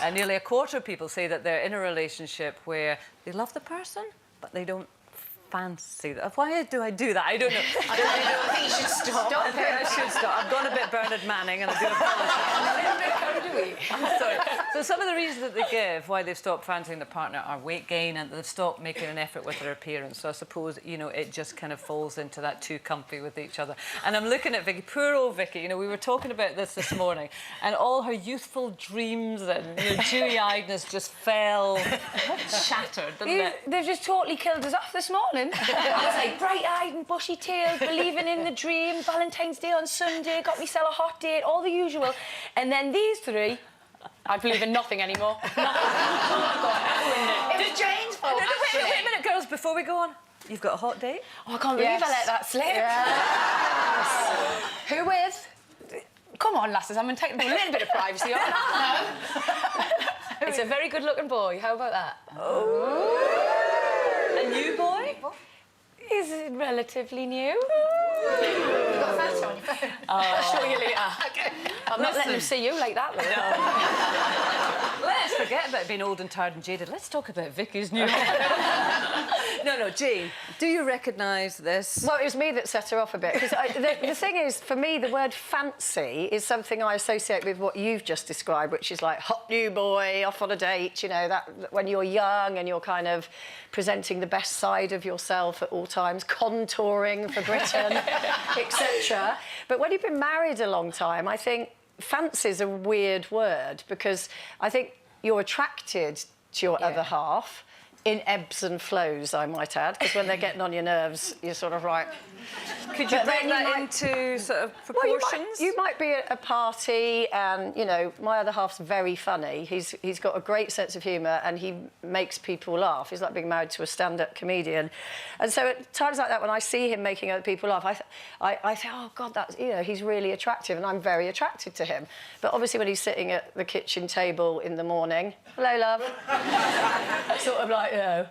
And nearly a quarter of people say that they're in a relationship where they love the person, but they don't fancy that. Why do I do that? I don't know. I think you should stop. I think I should stop. I've gone a bit Bernard Manning, and I do apologise. I'm sorry. So some of the reasons that they give why they've stopped fancying their partner are weight gain, and they've stopped making an effort with their appearance. So I suppose, you know, it just kind of falls into that too comfy with each other. And I'm looking at Vicky, poor old Vicky. You know, we were talking about this morning, and all her youthful dreams and, you know, dewy-eyedness just fell shattered, didn't it? They've just totally killed us off this morning. I was like bright-eyed and bushy-tailed, believing in the dream, Valentine's Day on Sunday, got myself a hot date, all the usual. And then these three, I believe in nothing anymore. It's Jane's fault. Wait a minute, girls, before we go on. You've got a hot date? Oh, I can't believe I let that slip. Yes. Who with? Come on, lasses, I'm entitled to a little bit of privacy, aren't I? No. It's a very good-looking boy. How about that? Oh. A new boy? He's relatively new. You've got a photo on your phone. I'll show you later. Okay. I'm not letting them see you like that, though. Let's forget about being old and tired and jaded. Let's talk about Vicky's new No, Jane, do you recognise this? Well, it was me that set her off a bit. Because the thing is, for me, the word fancy is something I associate with what you've just described, which is like hot new boy, off on a date, you know, that when you're young and you're kind of presenting the best side of yourself at all times, contouring for Britain, etc. But when you've been married a long time, I think fancy's a weird word, because I think you're attracted to your other half in ebbs and flows, I might add, because when they're getting on your nerves, you're sort of right. Could you break that into sort of proportions? Well, you might be at a party and, you know, my other half's very funny. He's got a great sense of humour and he makes people laugh. He's like being married to a stand-up comedian. And so at times like that, when I see him making other people laugh, I think, oh, God, that's, you know, he's really attractive and I'm very attracted to him. But obviously when he's sitting at the kitchen table in the morning, hello, love, sort of like, you know,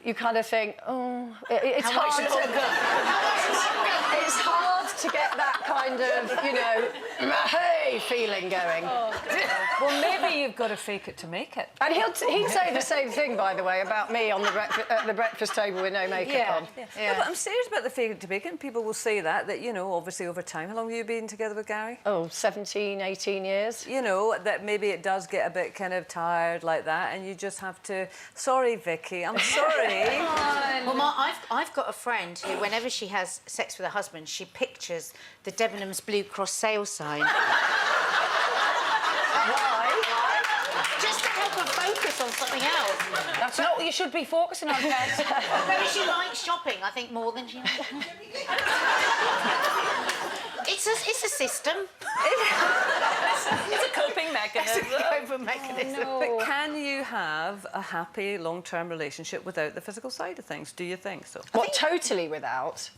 you kind of think, oh, it's hard. It's hard to get that kind of, you know, hey feeling going. Oh, well, maybe you've got to fake it to make it. And he'd say the same thing, by the way, about me on at the breakfast table with no makeup on. Yeah. No, but I'm serious about the fake it to make it. People will say that, you know, obviously over time. How long have you been together with Gary? Oh, 17, 18 years. You know, that maybe it does get a bit kind of tired like that, and you just have to... Sorry, Vicky, I'm sorry. Well, I've got a friend who, whenever she has sex with her husband, she pictures the Debenhams Blue Cross sales sign. Why? Just to help her focus on something else. That's not what you should be focusing on, Pet. Maybe she likes shopping, I think, more than she likes... It's a system. It's a coping mechanism. It's a coping mechanism. No. But can you have a happy, long-term relationship without the physical side of things? Do you think so? What, totally without?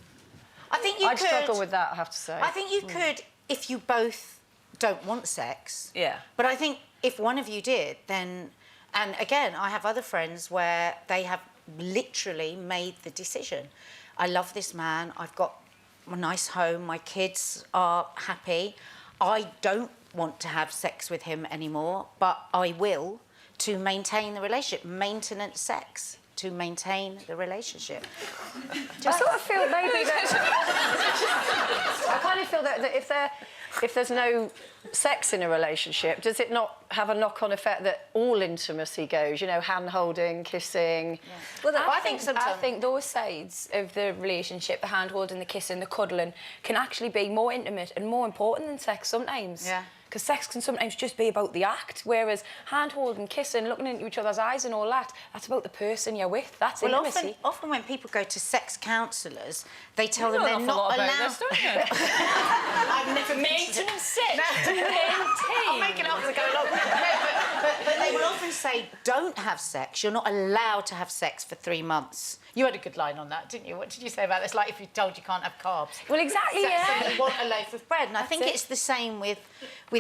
I think you I'd could... struggle with that, I have to say. I think you could if you both don't want sex. Yeah. But I think if one of you did, then... And again, I have other friends where they have literally made the decision. I love this man, I've got a nice home, my kids are happy. I don't want to have sex with him anymore, but I will to maintain the relationship. Maintenance sex to maintain the relationship. I sort of feel maybe that... I kind of feel that if there's no sex in a relationship, does it not have a knock-on effect that all intimacy goes? You know, hand-holding, kissing... Yeah. Well, I think sometimes... I think those sides of the relationship, the hand-holding, the kissing, the cuddling, can actually be more intimate and more important than sex sometimes. Yeah. Because sex can sometimes just be about the act, whereas hand-holding, kissing, looking into each other's eyes and all that, that's about the person you're with. That's intimacy. Often when people go to sex counsellors, they tell them know they're an awful not lot about allowed... this, don't you? I've never Maintenance sex. I'm making up as I go along. No, but they will often say, don't have sex. You're not allowed to have sex for 3 months. You had a good line on that, didn't you? What did you say about this? Like if you're told you can't have carbs. Well, exactly, yeah. So you want a loaf of bread. And I think it's the same with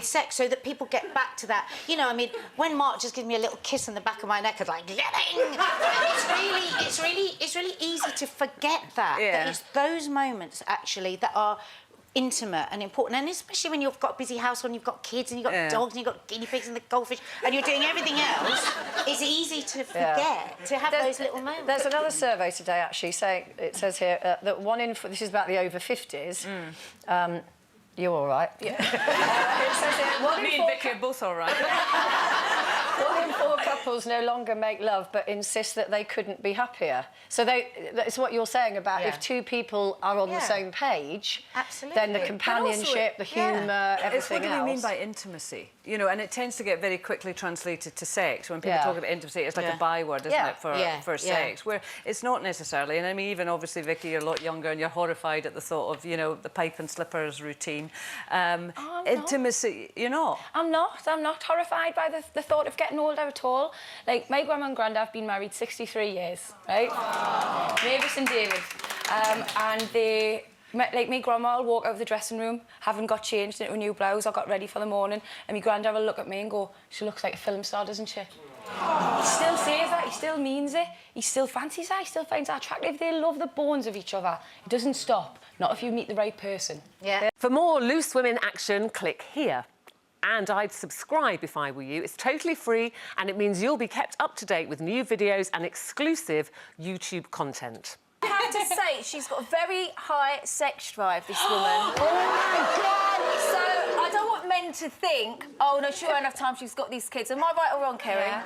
sex, so that people get back to that. You know, I mean, when Mark just gives me a little kiss on the back of my neck, I was like, it's really easy to forget that. Yeah. That it's those moments, actually, that are intimate and important, and especially when you've got a busy house and you've got kids and you've got dogs and you've got guinea pigs and the goldfish and you're doing everything else, it's easy to forget to have those little moments. There's another survey today, actually, saying, it says here, that 1 in 4, this is about the over 50s, you're all right. Yeah. It says here, 1 in Me 4 and Vicky are both all right. 1 in 4 couples no longer make love but insist that they couldn't be happier. So it's what you're saying about if two people are on the same page, then the companionship, the humour, everything it's what do else. we mean by intimacy? You know, and it tends to get very quickly translated to sex. When people talk about intimacy, it's like a byword, isn't it, for sex? Where it's not necessarily. And I mean, even obviously, Vicky, you're a lot younger and you're horrified at the thought of, you know, the pipe and slippers routine. Intimacy, you're not? I'm not horrified by the thought of getting older at all. Like, my grandma and granddad have been married 63 years, right? Mavis and David. And they... Like, my grandma will walk out of the dressing room, having got changed into a new blouse or got ready for the morning, and my granddad will look at me and go, she looks like a film star, doesn't she? He still says that, he still means it, he still fancies her, he still finds her attractive. They love the bones of each other. It doesn't stop, not if you meet the right person. Yeah. For more Loose Women action, click here. And I'd subscribe if I were you. It's totally free and it means you'll be kept up to date with new videos and exclusive YouTube content. I have to say, she's got a very high sex drive, this woman. Oh, my God! So I don't want men to think, oh, no, she won't have time, she's got these kids. Am I right or wrong, Kerry? Yeah.